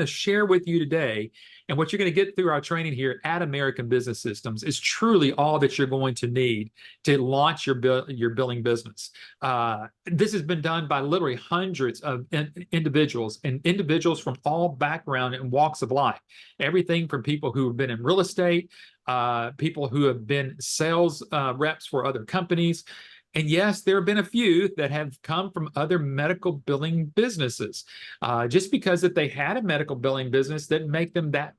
to share with you today, and what you're going to get through our training here at American Business Systems, is truly all that you're going to need to launch your billing business. This has been done by literally hundreds of individuals, and individuals from all backgrounds and walks of life. Everything from people who have been in real estate, people who have been sales reps for other companies. And yes, there have been a few that have come from other medical billing businesses. Just because that they had a medical billing business didn't make them that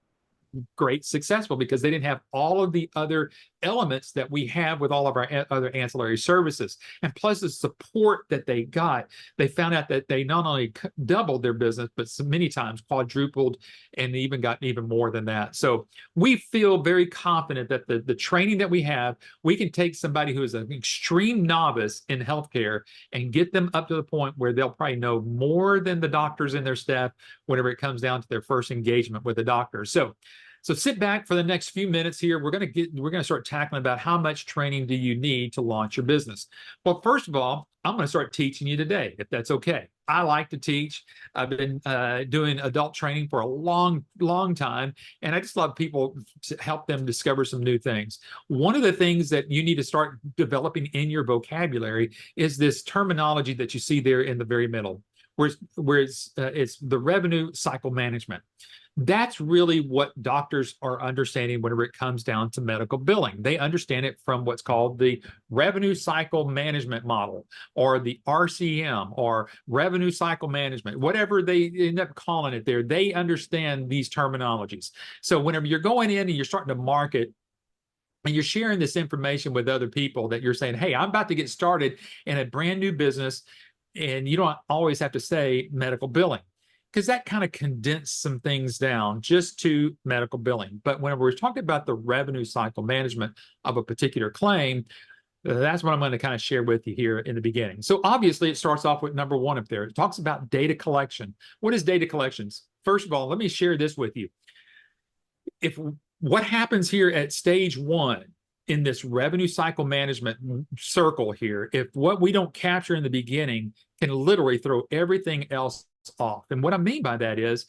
great successful, because they didn't have all of the other elements that we have with all of our other ancillary services. And plus the support that they got, they found out that they not only doubled their business, but many times quadrupled, and even got even more than that. So we feel very confident that the training that we have, we can take somebody who is an extreme novice in healthcare and get them up to the point where they'll probably know more than the doctors in their staff whenever it comes down to their first engagement with the doctor. So sit back for the next few minutes here. We're going to start tackling about how much training do you need to launch your business. Well, first of all, I'm going to start teaching you today, if that's okay. I like to teach. I've been doing adult training for a long time, and I just love people to help them discover some new things. One of the things that you need to start developing in your vocabulary is this terminology that you see there in the very middle, where it's the revenue cycle management. That's really what doctors are understanding whenever it comes down to medical billing. They understand it from what's called the revenue cycle management model, or the RCM, or revenue cycle management, whatever they end up calling it there. They understand these terminologies. So whenever you're going in and you're starting to market, and you're sharing this information with other people, that you're saying, hey, I'm about to get started in a brand new business, and you don't always have to say medical billing, because that kind of condensed some things down just to medical billing. But whenever we're talking about the revenue cycle management of a particular claim, that's what I'm going to kind of share with you here in the beginning. So obviously it starts off with number one up there. It talks about data collection. What is data collections? First of all, let me share this with you. What happens here at stage one in this revenue cycle management circle here, if what we don't capture in the beginning can literally throw everything else off. And what I mean by that is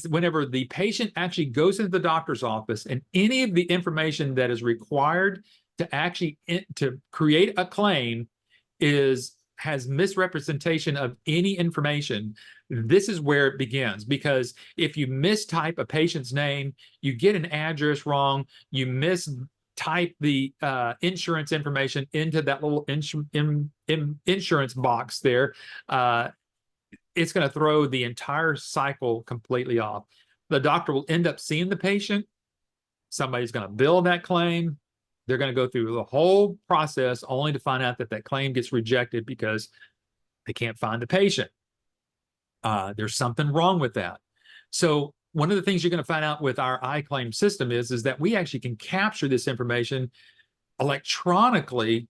whenever the patient actually goes into the doctor's office, and any of the information that is required to actually to create a claim has misrepresentation of any information, this is where it begins. Because if you mistype a patient's name, you get an address wrong, you mistype the insurance information into that little insurance box there, it's going to throw the entire cycle completely off. The doctor will end up seeing the patient. Somebody's going to bill that claim. They're going to go through the whole process only to find out that that claim gets rejected because they can't find the patient. There's something wrong with that. So one of the things you're going to find out with our iClaim system is that we actually can capture this information electronically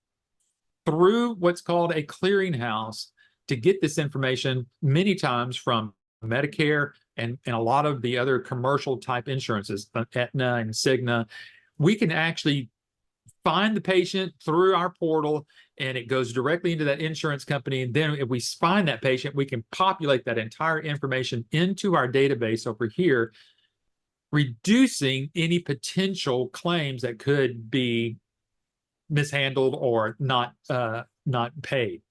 through what's called a clearinghouse, to get this information many times from Medicare and a lot of the other commercial type insurances, Aetna and Cigna. We can actually find the patient through our portal, and it goes directly into that insurance company. And then if we find that patient, we can populate that entire information into our database over here, reducing any potential claims that could be mishandled or not paid.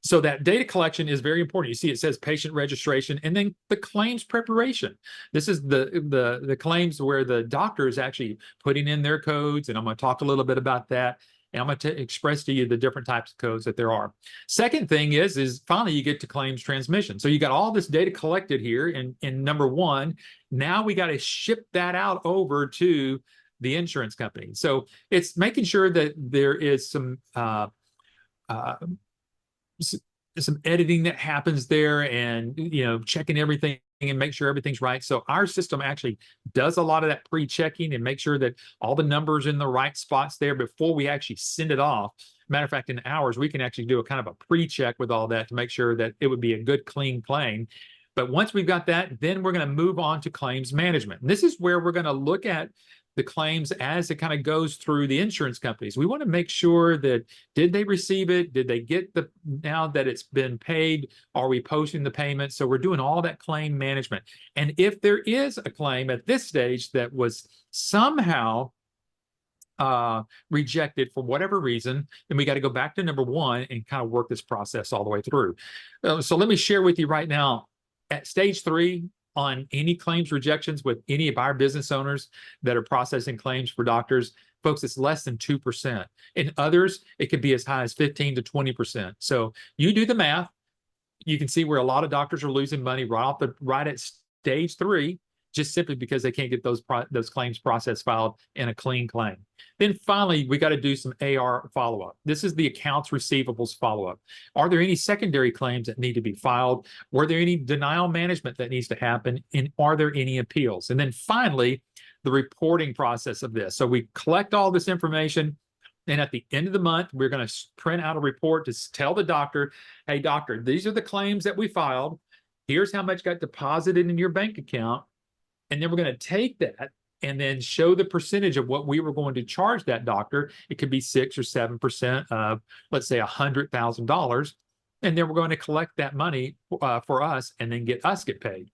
So that data collection is very important. You see, it says patient registration, and then the claims preparation. This is the claims where the doctor is actually putting in their codes, and I'm going to talk a little bit about that, and I'm going to express to you the different types of codes that there are. Second thing is finally you get to claims transmission. So you got all this data collected here in number one. Now we got to ship that out over to the insurance company. So it's making sure that there is some editing that happens there, and checking everything and make sure everything's right. So our system actually does a lot of that pre-checking and make sure that all the numbers in the right spots there before we actually send it off. Matter of fact, in ours, we can actually do a kind of a pre-check with all that to make sure that it would be a good, clean claim. But once we've got that, then we're going to move on to claims management. And this is where we're going to look at the claims as it kind of goes through the insurance companies. We want to make sure that, did they receive it? Did they get the, now that it's been paid, are we posting the payment? So we're doing all that claim management. And if there is a claim at this stage that was somehow rejected for whatever reason, then we got to go back to number one and kind of work this process all the way through. So let me share with you right now, at stage 3, on any claims rejections with any of our business owners that are processing claims for doctors, folks, it's less than 2%. In others, it could be as high as 15 to 20%. So you do the math, you can see where a lot of doctors are losing money right at stage 3, just simply because they can't get those claims processed, filed in a clean claim. Then finally, we got to do some AR follow-up. This is the accounts receivables follow-up. Are there any secondary claims that need to be filed? Were there any denial management that needs to happen? And are there any appeals? And then finally, the reporting process of this. So we collect all this information, and at the end of the month, we're going to print out a report to tell the doctor, hey, doctor, these are the claims that we filed. Here's how much got deposited in your bank account. And then we're going to take that and then show the percentage of what we were going to charge that doctor. It could be 6 or 7% of, let's say, $100,000. And then we're going to collect that money for us and then get paid.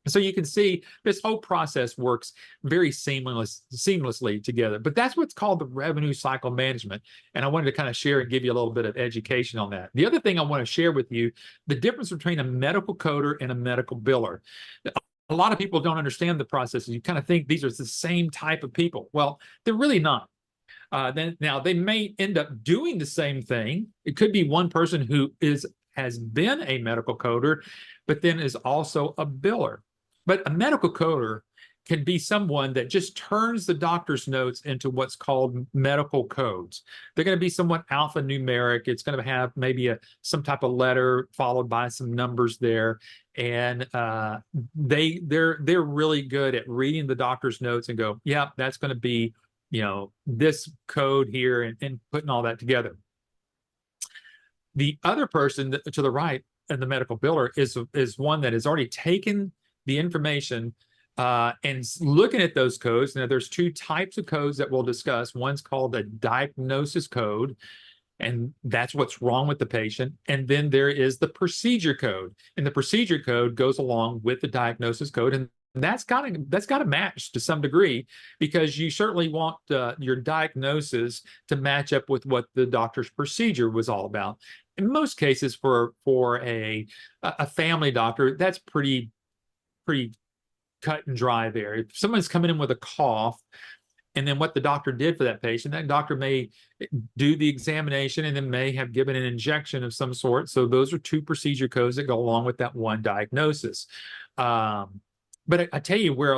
So you can see this whole process works very seamlessly together. But that's what's called the revenue cycle management. And I wanted to kind of share and give you a little bit of education on that. The other thing I want to share with you, the difference between a medical coder and a medical biller. A lot of people don't understand the process. You kind of think these are the same type of people. Well, they're really not. Now, they may end up doing the same thing. It could be one person who has been a medical coder, but then is also a biller. But a medical coder can be someone that just turns the doctor's notes into what's called medical codes. They're going to be somewhat alphanumeric. It's going to have maybe some type of letter followed by some numbers there. And they're really good at reading the doctor's notes and go, yeah, that's going to be, this code here, and putting all that together. The other person to the right, and the medical biller, is one that has already taken the information and looking at those codes. Now, there's 2 types of codes that we'll discuss. One's called a diagnosis code, and that's what's wrong with the patient. And then there is the procedure code, and the procedure code goes along with the diagnosis code, and that's got to match to some degree, because you certainly want your diagnosis to match up with what the doctor's procedure was all about. In most cases, for a family doctor, that's pretty cut and dry there. If someone's coming in with a cough, and then what the doctor did for that patient, that doctor may do the examination and then may have given an injection of some sort. So those are 2 procedure codes that go along with that one diagnosis. But I tell you, where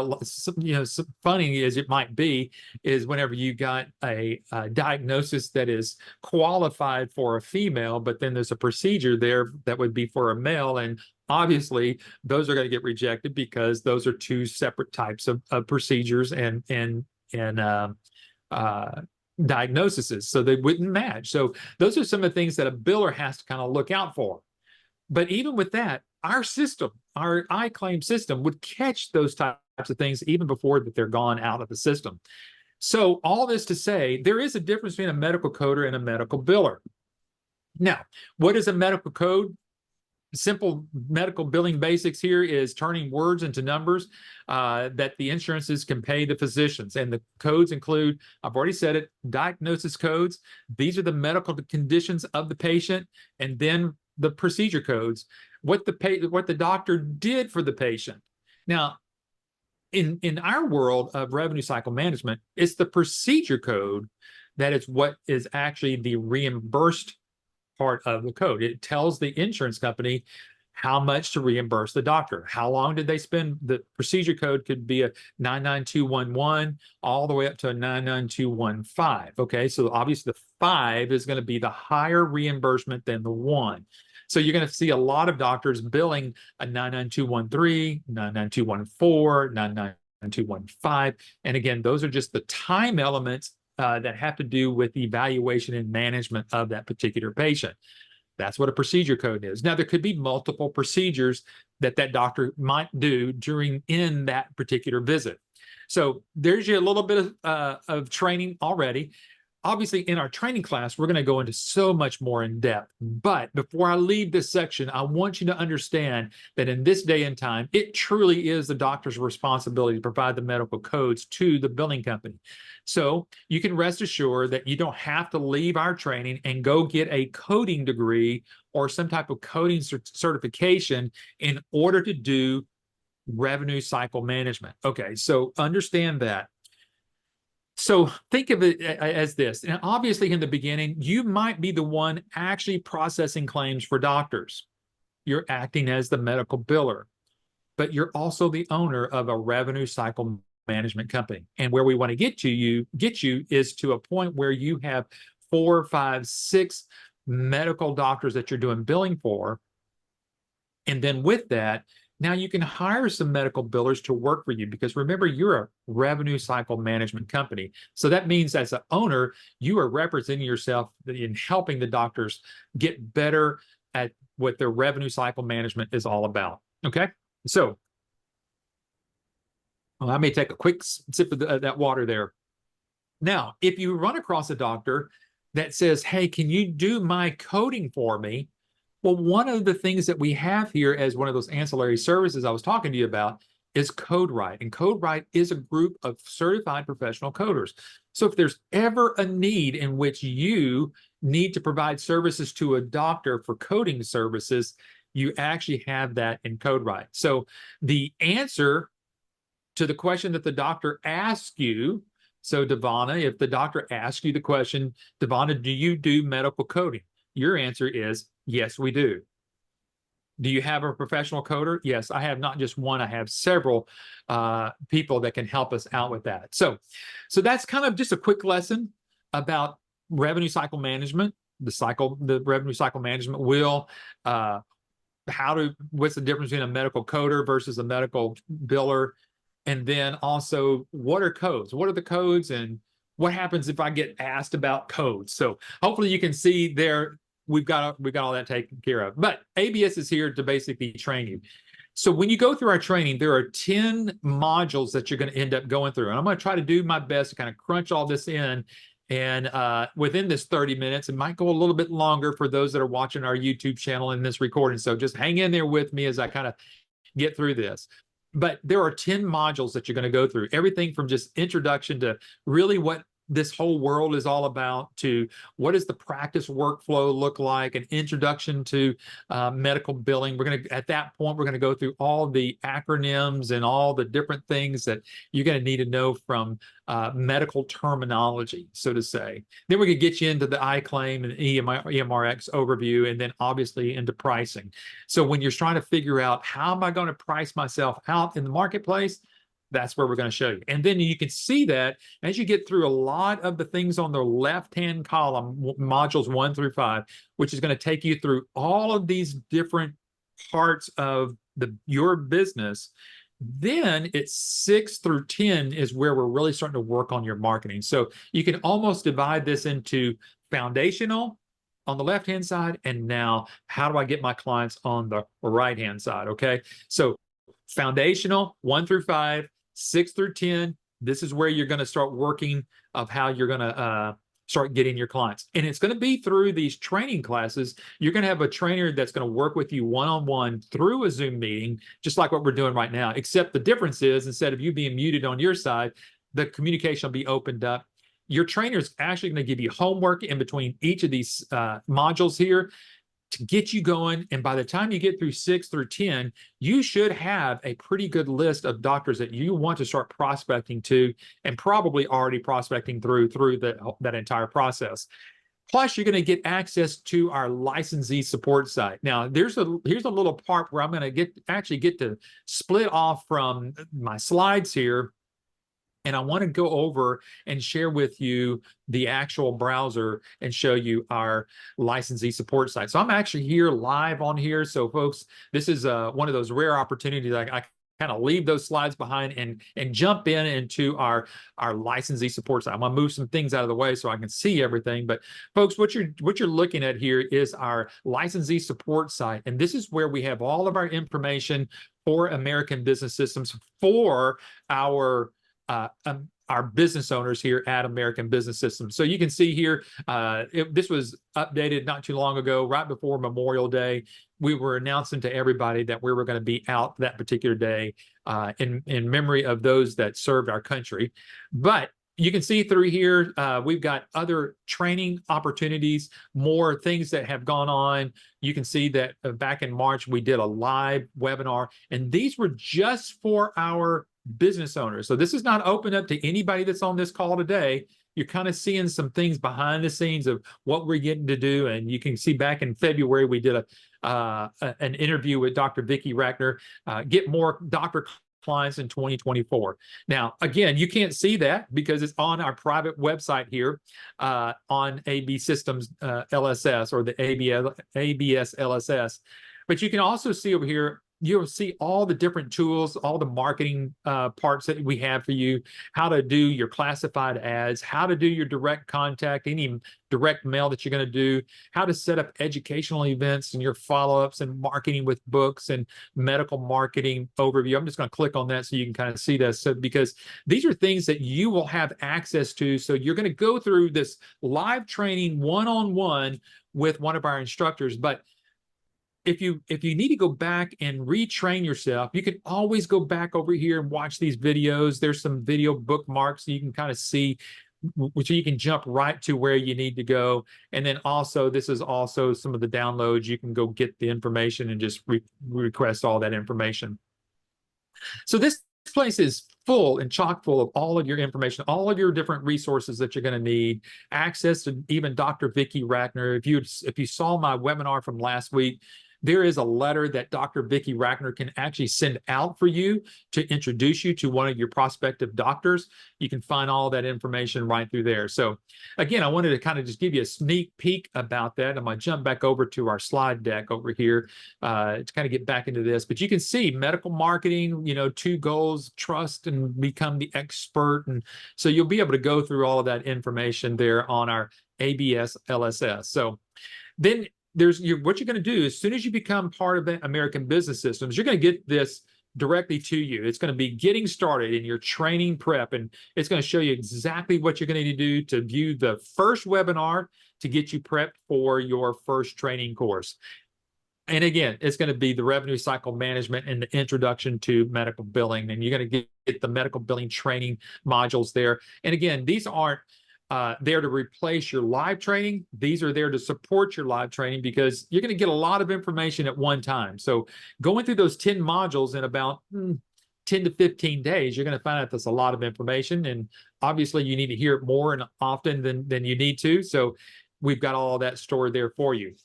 funny as it might be, is whenever you got a diagnosis that is qualified for a female, but then there's a procedure there that would be for a male, and obviously those are going to get rejected because those are 2 separate types of procedures and diagnoses, so they wouldn't match. So those are some of the things that a biller has to kind of look out for. But even with that, our system, our iClaim system, would catch those types of things even before that they're gone out of the system. So all this to say, there is a difference between a medical coder and a medical biller. Now, what is a medical code? Simple medical billing basics here is turning words into numbers that the insurances can pay the physicians. And the codes include, I've already said it, diagnosis codes. These are the medical conditions of the patient. And then the procedure codes, what the doctor did for the patient. Now, in our world of revenue cycle management, it's the procedure code that is what is actually the reimbursed part of the code. It tells the insurance company how much to reimburse the doctor. How long did they spend? The procedure code could be a 99211 all the way up to a 99215. Okay, so obviously the 5 is going to be the higher reimbursement than the 1. So you're going to see a lot of doctors billing a 99213, 99214, 99215. And again, those are just the time elements that have to do with the evaluation and management of that particular patient. That's what a procedure code is. Now, there could be multiple procedures that doctor might do in that particular visit. So there's your little bit of training already. Obviously, in our training class, we're going to go into so much more in depth. But before I leave this section, I want you to understand that in this day and time, it truly is the doctor's responsibility to provide the medical codes to the billing company. So you can rest assured that you don't have to leave our training and go get a coding degree or some type of coding certification in order to do revenue cycle management. Okay, so understand that. So think of it as this. And obviously, in the beginning, you might be the one actually processing claims for doctors. You're acting as the medical biller, but you're also the owner of a revenue cycle management company. And where we want to get you is to a point where you have 4, 5, 6 medical doctors that you're doing billing for. And then with that, now you can hire some medical billers to work for you, because remember, you're a revenue cycle management company. So that means as an owner, you are representing yourself in helping the doctors get better at what their revenue cycle management is all about. Okay. So I may take a quick sip of that water there. Now, if you run across a doctor that says, hey, can you do my coding for me? Well, one of the things that we have here as one of those ancillary services I was talking to you about is CodeWrite. And CodeWrite is a group of certified professional coders. So if there's ever a need in which you need to provide services to a doctor for coding services, you actually have that in CodeWrite. So the answer to the question that the doctor asks you, so Devonna, if the doctor asks you the question, Devonna, do you do medical coding? Your answer is, yes, we do. Do you have a professional coder? Yes, I have not just one, I have several people that can help us out with that. So that's kind of just a quick lesson about revenue cycle management, the revenue cycle management wheel, what's the difference between a medical coder versus a medical biller, and then also what are codes? What are the codes, and what happens if I get asked about codes? So hopefully you can see there, we've got all that taken care of. But ABS is here to basically train you. So when you go through our training, there are 10 modules that you're going to end up going through. And I'm going to try to do my best to kind of crunch all this in. And within this 30 minutes, it might go a little bit longer for those that are watching our YouTube channel in this recording. So just hang in there with me as I kind of get through this. But there are 10 modules that you're going to go through, everything from just introduction to really what this whole world is all about, to what does the practice workflow look like, an introduction to medical billing. We're going to, at that point, we're going to go through all the acronyms and all the different things that you're going to need to know from medical terminology, so to say. Then we're going to get you into the iClaim and EMRX overview, and then obviously into pricing. So when you're trying to figure out how am I going to price myself out in the marketplace, that's where we're going to show you. And then you can see that as you get through a lot of the things on the left-hand column, modules 1 through 5, which is going to take you through all of these different parts of your business. Then it's 6 through 10 is where we're really starting to work on your marketing. So you can almost divide this into foundational on the left-hand side, and now how do I get my clients on the right-hand side? Okay. So foundational 1 through 5, 6 through 10, this is where you're going to start working of how you're going to start getting your clients. And it's going to be through these training classes. You're going to have a trainer that's going to work with you one-on-one through a Zoom meeting, just like what we're doing right now, except the difference is instead of you being muted on your side, the communication will be opened up. Your trainer is actually going to give you homework in between each of these modules here to get you going. And by the time you get through 6 through 10, you should have a pretty good list of doctors that you want to start prospecting to, and probably already prospecting through that entire process. Plus, you're going to get access to our licensee support site. Now, here's a little part where I'm going to get to split off from my slides here. And I want to go over and share with you the actual browser and show you our licensee support site. So I'm actually here live on here. So folks, this is one of those rare opportunities I kind of leave those slides behind and jump into our licensee support site. I'm gonna move some things out of the way so I can see everything. But folks, what you're looking at here is our licensee support site. And this is where we have all of our information for American Business Systems for our our business owners here at American Business Systems. So you can see here, this was updated not too long ago, right before Memorial Day. We were announcing to everybody that we were going to be out that particular day in memory of those that served our country. But you can see through here, we've got other training opportunities, more things that have gone on. You can see that back in March, we did a live webinar, and these were just for our business owners. So this is not open up to anybody that's on this call today. You're kind of seeing some things behind the scenes of what we're getting to do. And you can see back in February, we did an interview with Dr. Vicki Ratner, get more doctor clients in 2024. Now, again, you can't see that because it's on our private website here on AB Systems LSS, or the ABS LSS. But you can also see over here, you'll see all the different tools, all the marketing parts that we have for you, how to do your classified ads, how to do your direct contact, any direct mail that you're going to do, how to set up educational events and your follow-ups, and marketing with books and medical marketing overview. I'm just going to click on that so you can kind of see this. So, because these are things that you will have access to. So you're going to go through this live training one-on-one with one of our instructors. But if you need to go back and retrain yourself, you can always go back over here and watch these videos. There's some video bookmarks so you can kind of see, which you can jump right to where you need to go. And then also, this is also some of the downloads. You can go get the information and just request all that information. So this place is full and chock full of all of your information, all of your different resources that you're going to need, access to even Dr. Vicki Ratner. If you saw my webinar from last week, there is a letter that Dr. Vicki Ratner can actually send out for you to introduce you to one of your prospective doctors. You can find all that information right through there. So again, I wanted to kind of just give you a sneak peek about that. I'm going to jump back over to our slide deck over here to kind of get back into this. But you can see medical marketing, 2 goals: trust and become the expert. And so you'll be able to go through all of that information there on our ABS LSS. So then what you're going to do as soon as you become part of American Business Systems, you're going to get this directly to you. It's going to be getting started in your training prep, and it's going to show you exactly what you're going to need to do to view the first webinar to get you prepped for your first training course. And again, it's going to be the revenue cycle management and the introduction to medical billing, and you're going to get the medical billing training modules there. And again, these aren't there to replace your live training. These are there to support your live training, because you're going to get a lot of information at one time. So going through those 10 modules in about 10 to 15 days, you're going to find out that's a lot of information. And obviously you need to hear it more and often than you need to. So we've got all that stored there for you.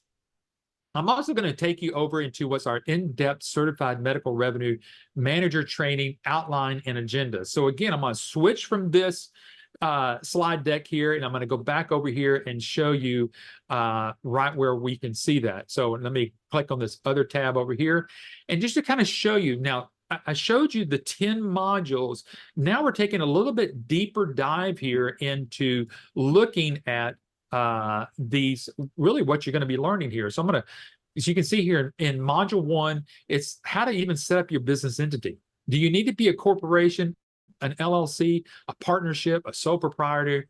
I'm also going to take you over into what's our in-depth certified medical revenue manager training outline and agenda. So again, I'm going to switch from this slide deck here, and I'm going to go back over here and show you right where we can see that. So let me click on this other tab over here, and just to kind of show you. Now, I showed you the 10 modules. Now we're taking a little bit deeper dive here into looking at these, really what you're going to be learning here. So I'm going to, as you can see here in module 1, it's how to even set up your business entity. Do you need to be a corporation, an LLC, a partnership, a sole proprietor,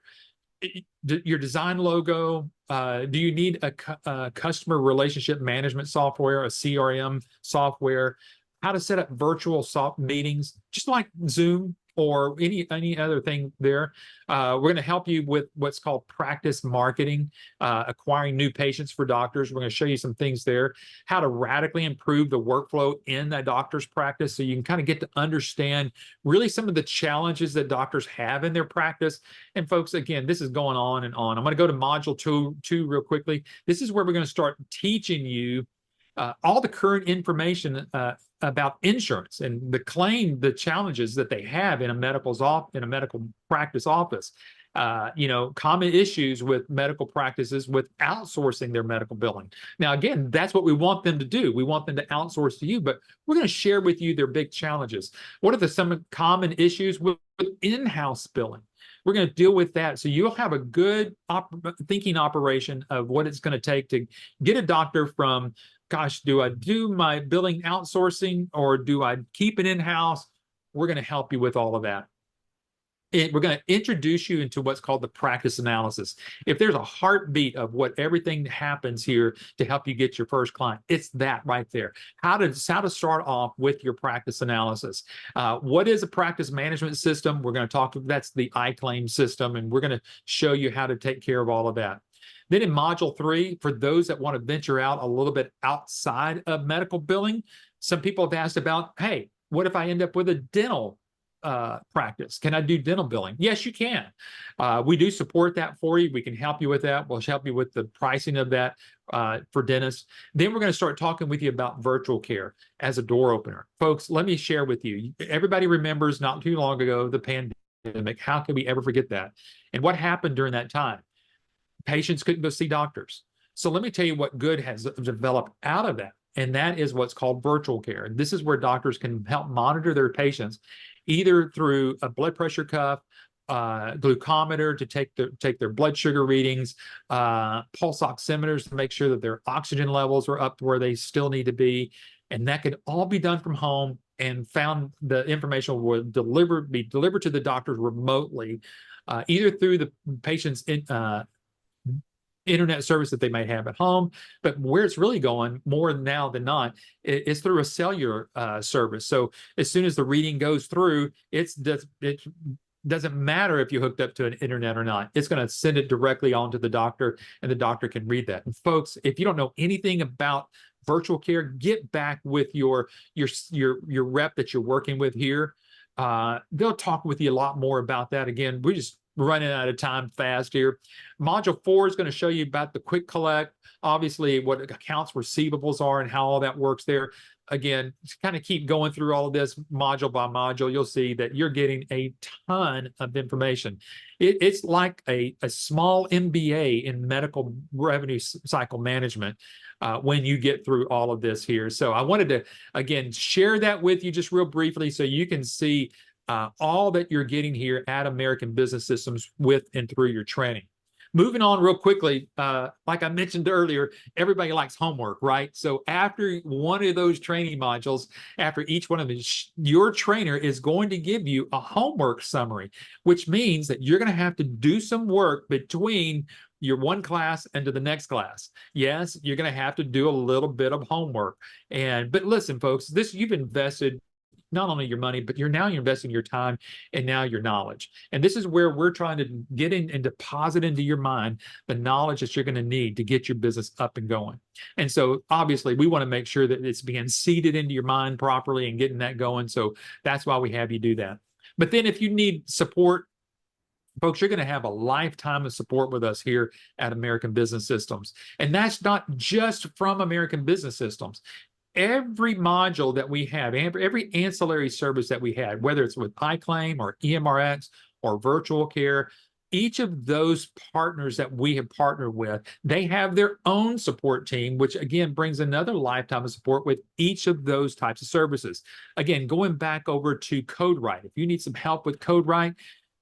your design logo? Do you need a customer relationship management software, a CRM software? How to set up virtual meetings, just like Zoom or any other thing there. We're going to help you with what's called practice marketing, acquiring new patients for doctors. We're going to show you some things there, how to radically improve the workflow in a doctor's practice, so you can kind of get to understand really some of the challenges that doctors have in their practice. And folks, again, this is going on and on. I'm going to go to module two real quickly. This is where we're going to start teaching you all the current information about insurance and the challenges that they have in a medical practice office. Common issues with medical practices with outsourcing their medical billing. Now, again, that's what we want them to do. We want them to outsource to you, but we're going to share with you their big challenges. What are some common issues with in-house billing? We're going to deal with that. So you'll have a good thinking operation of what it's going to take to get a doctor from, gosh, do I do my billing outsourcing or do I keep it in-house? We're going to help you with all of that. we're going to introduce you into what's called the practice analysis. If there's a heartbeat of what everything happens here to help you get your first client, it's that right there. How to start off with your practice analysis. What is a practice management system? We're going to talk. That's the iClaim system, and we're going to show you how to take care of all of that. Then in module 3, for those that want to venture out a little bit outside of medical billing, some people have asked about, hey, what if I end up with a dental practice? Can I do dental billing? Yes, you can. We do support that for you. We can help you with that. We'll help you with the pricing of that for dentists. Then we're going to start talking with you about virtual care as a door opener. Folks, let me share with you. Everybody remembers not too long ago the pandemic. How can we ever forget that? And what happened during that time? Patients couldn't go see doctors. So let me tell you what good has developed out of that. And that is what's called virtual care. And this is where doctors can help monitor their patients either through a blood pressure cuff, glucometer to take their blood sugar readings, pulse oximeters to make sure that their oxygen levels are up to where they still need to be. And that can all be done from home, and the information will be delivered to the doctors remotely, either through the patient's internet service that they may have at home, but where it's really going more now than not is through a cellular service. So as soon as the reading goes through, it doesn't matter if you hooked up to an internet or not. It's going to send it directly on to the doctor, and the doctor can read that. And folks, if you don't know anything about virtual care, get back with your rep that you're working with here. They'll talk with you a lot more about that. Again, we're just running out of time fast here. Module 4 is going to show you about the quick collect, obviously what accounts receivables are and how all that works there. Again, to kind of keep going through all of this module by module, you'll see that you're getting a ton of information. It's like a small MBA in medical revenue cycle management when you get through all of this here. So I wanted to, again, share that with you just real briefly so you can see all that you're getting here at American Business Systems with and through your training. Moving on real quickly, like I mentioned earlier, everybody likes homework, right? So after one of those training modules, after each one of these, your trainer is going to give you a homework summary, which means that you're going to have to do some work between your one class and to the next class. Yes, you're going to have to do a little bit of homework. But listen, folks, you've invested not only your money, but you're investing your time and now your knowledge. And this is where we're trying to get in and deposit into your mind the knowledge that you're going to need to get your business up and going. And so obviously we want to make sure that it's being seeded into your mind properly and getting that going. So that's why we have you do that. But then if you need support, folks, you're going to have a lifetime of support with us here at American Business Systems. And that's not just from American Business Systems. Every module that we have, every ancillary service that we had, whether it's with iClaim or EMRX or virtual care, each of those partners that we have partnered with, they have their own support team, which again brings another lifetime of support with each of those types of services. Again, going back over to CodeWrite, if you need some help with CodeWrite,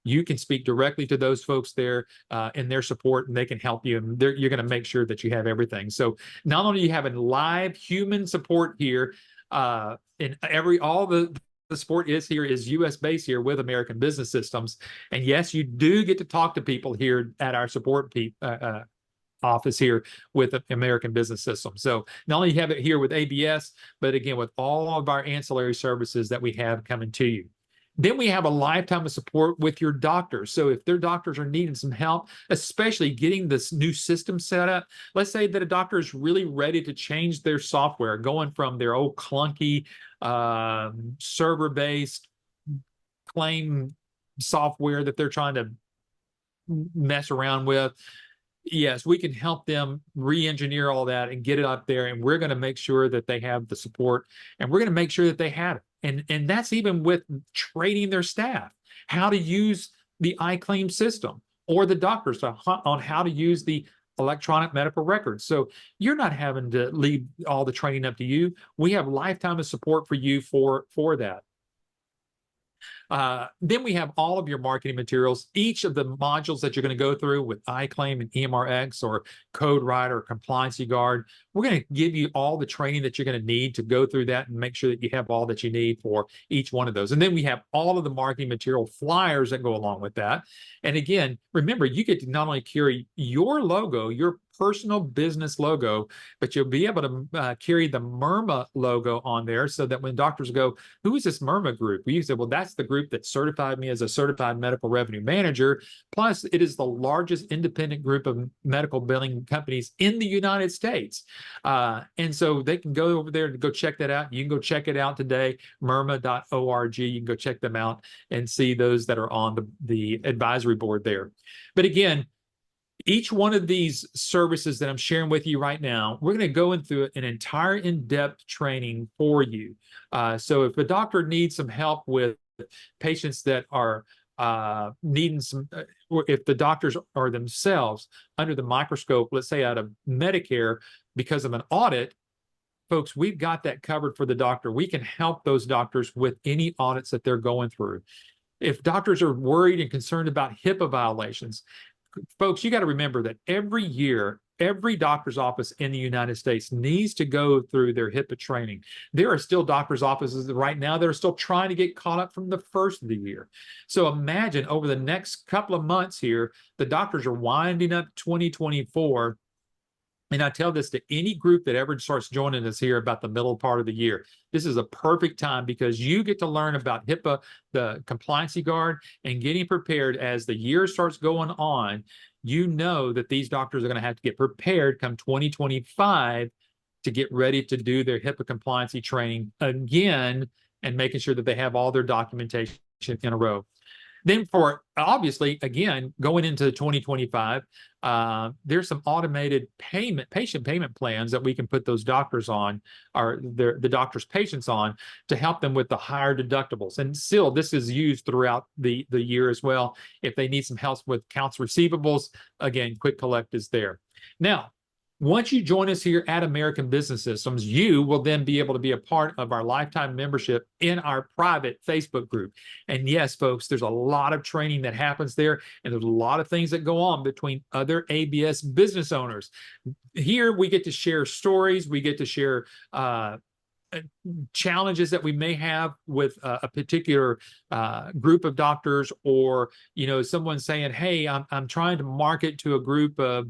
you can speak directly to those folks there in their support, and they can help you. And you're going to make sure that you have everything. So not only are you having live human support here, all the support is U.S. based here with American Business Systems. And yes, you do get to talk to people here at our support office here with American Business Systems. So not only have it here with ABS, but again, with all of our ancillary services that we have coming to you. Then we have a lifetime of support with your doctors. So if their doctors are needing some help, especially getting this new system set up, let's say that a doctor is really ready to change their software, going from their old clunky server-based claim software that they're trying to mess around with. Yes, we can help them re-engineer all that and get it up there. And we're going to make sure that they have the support, and we're going to make sure that they have it. And that's even with training their staff how to use the iClaim system, or the doctors on how to use the electronic medical records. So you're not having to leave all the training up to you. We have lifetime of support for you for that. Then we have all of your marketing materials. Each of the modules that you're going to go through with iClaim and EMRX or CodeWriter or Compliancy Guard, we're going to give you all the training that you're going to need to go through that and make sure that you have all that you need for each one of those. And then we have all of the marketing material flyers that go along with that. And again, remember, you get to not only carry your logo, your personal business logo, but you'll be able to carry the MIRMA logo on there so that when doctors go, who is this MIRMA group? We say, well, that's the group that certified me as a certified medical revenue manager. Plus, it is the largest independent group of medical billing companies in the United States. And so they can go over there and go check that out. You can go check it out today, mirma.org. You can go check them out and see those that are on the advisory board there. But again, each one of these services that I'm sharing with you right now, we're going to go into an entire in-depth training for you. So if a doctor needs some help with patients that are needing some, or if the doctors are themselves under the microscope, let's say out of Medicare because of an audit, folks, we've got that covered for the doctor. We can help those doctors with any audits that they're going through. If doctors are worried and concerned about HIPAA violations, folks, you got to remember that every year, every doctor's office in the United States needs to go through their HIPAA training. There are still doctor's offices right now that are still trying to get caught up from the first of the year. So imagine over the next couple of months here, the doctors are winding up 2024. And I tell this to any group that ever starts joining us here about the middle part of the year. This is a perfect time because you get to learn about HIPAA, the Compliancy Guard, and getting prepared as the year starts going on. You know that these doctors are going to have to get prepared come 2025 to get ready to do their HIPAA compliancy training again and making sure that they have all their documentation in a row. Then for obviously, again, going into 2025, there's some automated patient payment plans that we can put those doctors on, or the doctor's patients on, to help them with the higher deductibles. And still, this is used throughout the year as well. If they need some help with accounts receivables, again, Quick Collect is there. Now, once you join us here at American Business Systems, you will then be able to be a part of our lifetime membership in our private Facebook group. And yes, folks, there's a lot of training that happens there, and there's a lot of things that go on between other ABS business owners. Here, we get to share stories. We get to share challenges that we may have with a particular group of doctors, or someone saying, hey, I'm trying to market to a group of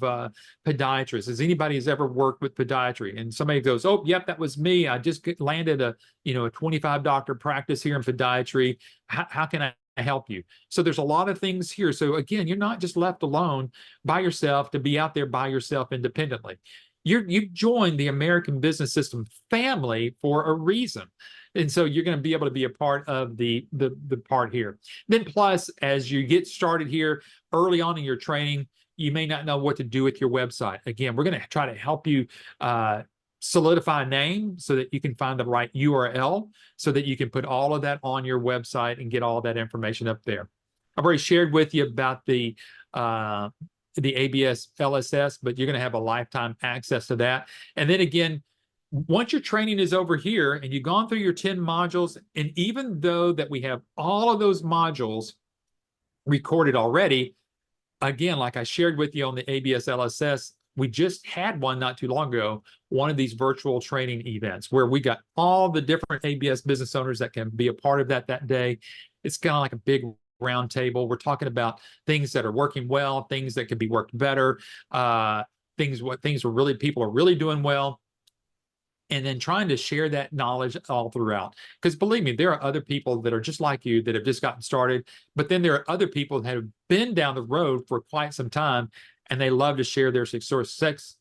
podiatrists. Has anybody has ever worked with podiatry? And somebody goes, oh, yep, that was me. I just landed a 25 doctor practice here in podiatry. How can I help you? So there's a lot of things here. So again, you're not just left alone by yourself to be out there by yourself independently. You've joined the American Business System family for a reason. And so you're going to be able to be a part of the part here. Then plus, as you get started here early on in your training, you may not know what to do with your website. Again, we're going to try to help you solidify a name so that you can find the right URL so that you can put all of that on your website and get all that information up there. I've already shared with you about the ABS LSS, but you're going to have a lifetime access to that. And then again, once your training is over here and you've gone through your 10 modules, and even though that we have all of those modules recorded already, again, like I shared with you on the ABS LSS, we just had one not too long ago, one of these virtual training events where we got all the different ABS business owners that can be a part of that day. It's kind of like a big round table. We're talking about things that are working well, things that could be worked better, things where really people are really doing well, and then trying to share that knowledge all throughout. Because believe me, there are other people that are just like you that have just gotten started, but then there are other people that have been down the road for quite some time, and they love to share their success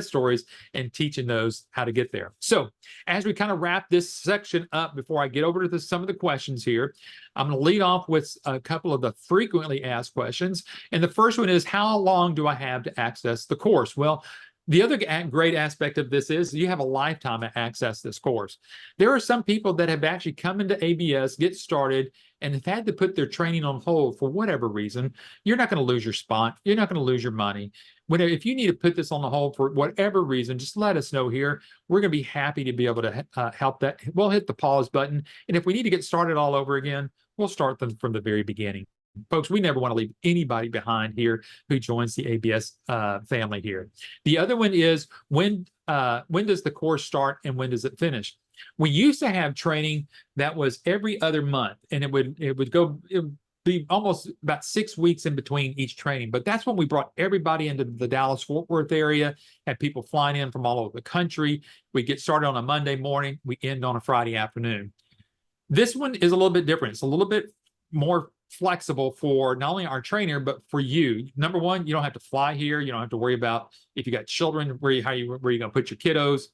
stories and teaching those how to get there. So as we kind of wrap this section up, before I get over to some of the questions here, I'm going to lead off with a couple of the frequently asked questions. And the first one is, how long do I have to access the course? Well, the other great aspect of this is you have a lifetime to access this course. There are some people that have actually come into ABS, get started, and have had to put their training on hold for whatever reason. You're not going to lose your spot. You're not going to lose your money. If you need to put this on the hold for whatever reason, just let us know here. We're going to be happy to be able to help that. We'll hit the pause button. And if we need to get started all over again, we'll start them from the very beginning. Folks, we never want to leave anybody behind here who joins the ABS family here. The other one is when does the course start and when does it finish? We used to have training that was every other month, and it would be almost about 6 weeks in between each training. But that's when we brought everybody into the Dallas-Fort Worth area, had people flying in from all over the country. We get started on a Monday morning, we end on a Friday afternoon. This one is a little bit different. It's a little bit more flexible for not only our trainer, but for you. Number one, you don't have to fly here. You don't have to worry about if you got children, where you going to put your kiddos.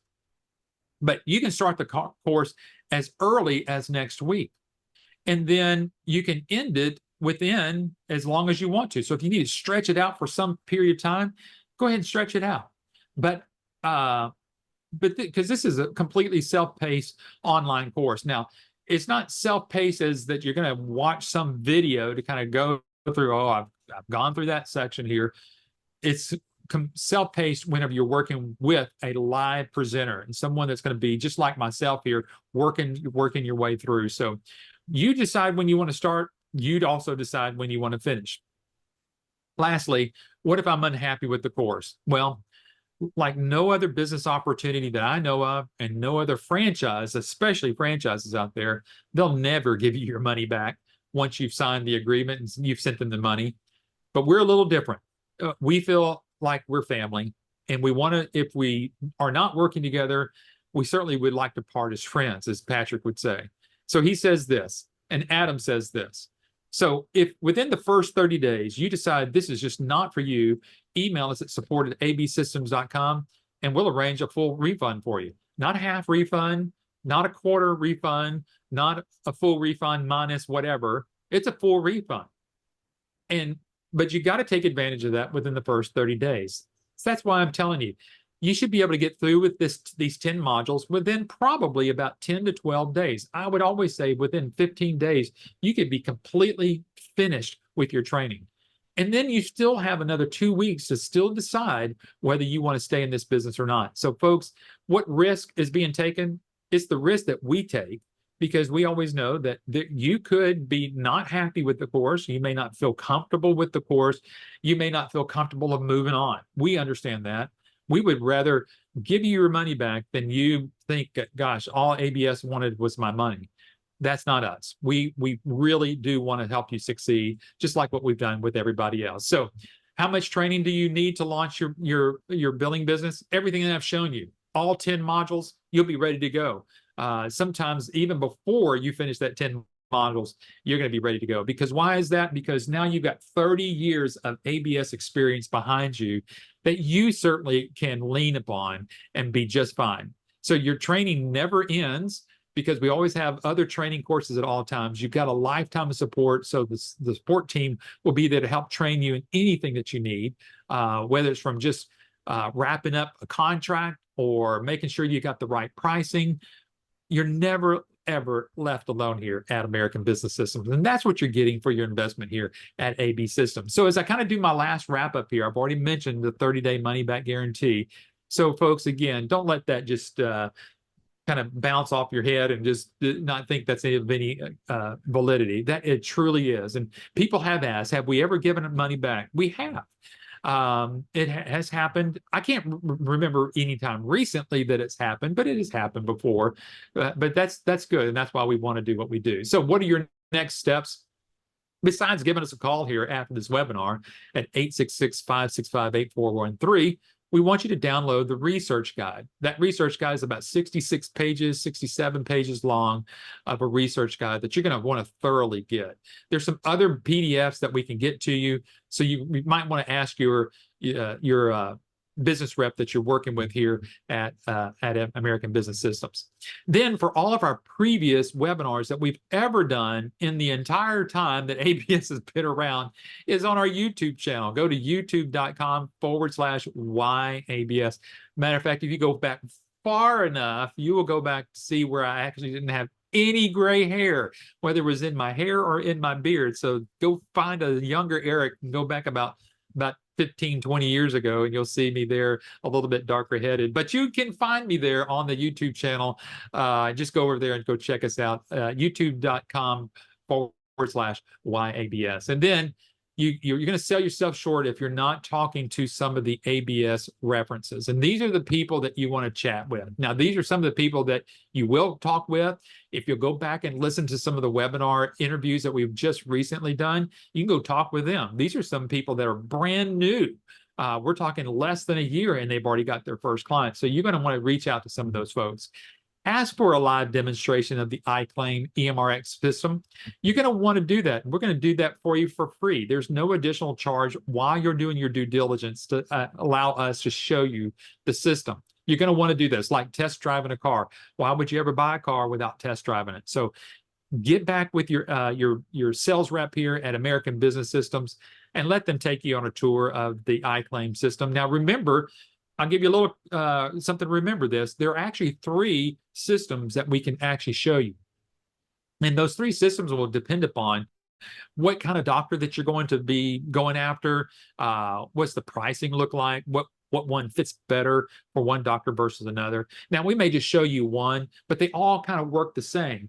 But you can start the course as early as next week. And then you can end it within as long as you want to. So if you need to stretch it out for some period of time, go ahead and stretch it out. But because this is a completely self-paced online course. Now, it's not self-paced as that you're going to watch some video to kind of go through, oh, I've gone through that section here. It's self-paced whenever you're working with a live presenter and someone that's going to be just like myself here, working your way through. So you decide when you want to start. You'd also decide when you want to finish. Lastly, what if I'm unhappy with the course? Well, like no other business opportunity that I know of and no other franchise, especially franchises out there, they'll never give you your money back once you've signed the agreement and you've sent them the money. But we're a little different. We feel like we're family, and we want to, if we are not working together, we certainly would like to part as friends, as Patrick would say. So he says this, and Adam says this. So if within the first 30 days, you decide this is just not for you, email us at support@absystems.com, and we'll arrange a full refund for you. Not a half refund, not a quarter refund, not a full refund minus whatever. It's a full refund. But you got to take advantage of that within the first 30 days. So that's why I'm telling you, you should be able to get through with these 10 modules within probably about 10 to 12 days. I would always say within 15 days, you could be completely finished with your training. And then you still have another 2 weeks to still decide whether you want to stay in this business or not. So folks, what risk is being taken? It's the risk that we take, because we always know that you could be not happy with the course. You may not feel comfortable with the course. You may not feel comfortable of moving on. We understand that. We would rather give you your money back than you think, gosh, all ABS wanted was my money. That's not us. We really do want to help you succeed, just like what we've done with everybody else. So how much training do you need to launch your billing business? Everything that I've shown you, all 10 modules, you'll be ready to go. Sometimes even before you finish that 10 modules, you're going to be ready to go. Because why is that? Because now you've got 30 years of ABS experience behind you that you certainly can lean upon and be just fine. So your training never ends, because we always have other training courses at all times. You've got a lifetime of support. So the support team will be there to help train you in anything that you need, whether it's from just wrapping up a contract or making sure you got the right pricing. You're never, ever left alone here at American Business Systems. And that's what you're getting for your investment here at AB Systems. So as I kind of do my last wrap up here, I've already mentioned the 30-day money back guarantee. So folks, again, don't let that just kind of bounce off your head and just not think that's of any validity. That it truly is. And people have asked, have we ever given money back? We have. It has happened. I can't remember any time recently that it's happened, but it has happened before. But that's good, and that's why we want to do what we do. So what are your next steps? Besides giving us a call here after this webinar at 866-565-8413, we want you to download the research guide. That research guide is about 66 pages, 67 pages long of a research guide that you're going to want to thoroughly get. There's some other PDFs that we can get to you. So you might want to ask your business rep that you're working with here at American Business Systems. Then for all of our previous webinars that we've ever done in the entire time that ABS has been around is on our YouTube channel. Go to youtube.com/YABS. Matter of fact, if you go back far enough, you will go back to see where I actually didn't have any gray hair, whether it was in my hair or in my beard. So go find a younger Eric and go back about 15, 20 years ago, and you'll see me there a little bit darker headed. But you can find me there on the YouTube channel. Just go over there and go check us out. youtube.com /YABS. And then you're going to sell yourself short if you're not talking to some of the ABS references. And these are the people that you want to chat with. Now, these are some of the people that you will talk with. If you'll go back and listen to some of the webinar interviews that we've just recently done, you can go talk with them. These are some people that are brand new. We're talking less than a year and they've already got their first client. So you're going to want to reach out to some of those folks. Ask for a live demonstration of the iClaim EMRX system. You're going to want to do that. We're going to do that for you for free. There's no additional charge while you're doing your due diligence to allow us to show you the system. You're going to want to do this, like test driving a car. Why would you ever buy a car without test driving it? So get back with your sales rep here at American Business Systems and let them take you on a tour of the iClaim system. Now, remember, I'll give you a little something to remember this. There are actually 3 systems that we can actually show you. And those 3 systems will depend upon what kind of doctor that you're going to be going after, what's the pricing look like, what one fits better for one doctor versus another. Now, we may just show you one, but they all kind of work the same.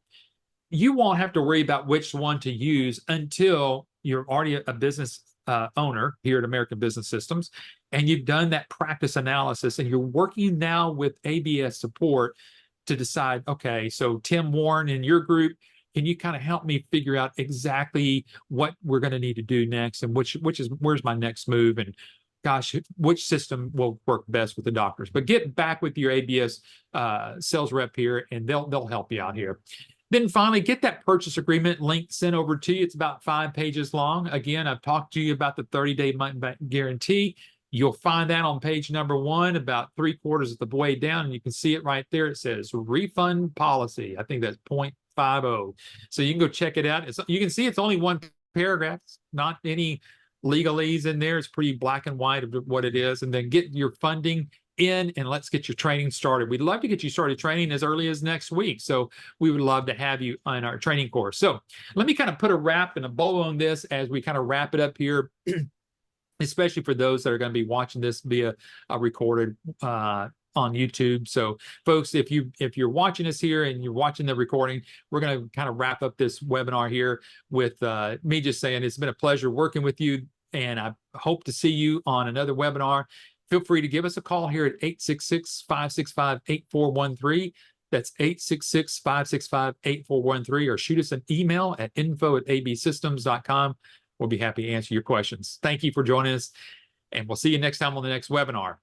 You won't have to worry about which one to use until you're already a business owner here at American Business Systems, and you've done that practice analysis, and you're working now with ABS support to decide, okay, so Tim Warren in your group, can you kind of help me figure out exactly what we're going to need to do next, and where's my next move, and gosh, which system will work best with the doctors? But get back with your ABS sales rep here, and they'll help you out here. Then finally, get that purchase agreement link sent over to you. It's about 5 pages long. Again, I've talked to you about the 30-day money-back guarantee. You'll find that on page number 1, about 3/4 of the way down, and you can see it right there. It says refund policy. I think that's 0.50. So you can go check it out. You can see it's only 1 paragraph. It's not any legalese in there. It's pretty black and white of what it is. And then get your funding in and let's get your training started. We'd love to get you started training as early as next week. So we would love to have you on our training course. So let me kind of put a wrap and a bow on this as we kind of wrap it up here, especially for those that are going to be watching this via a recorded on YouTube. So folks, if you're watching us here and you're watching the recording, we're going to kind of wrap up this webinar here with me just saying it's been a pleasure working with you, and I hope to see you on another webinar. Feel free to give us a call here at 866-565-8413. That's 866-565-8413, or shoot us an email at info@absystems.com. We'll be happy to answer your questions. Thank you for joining us, and we'll see you next time on the next webinar.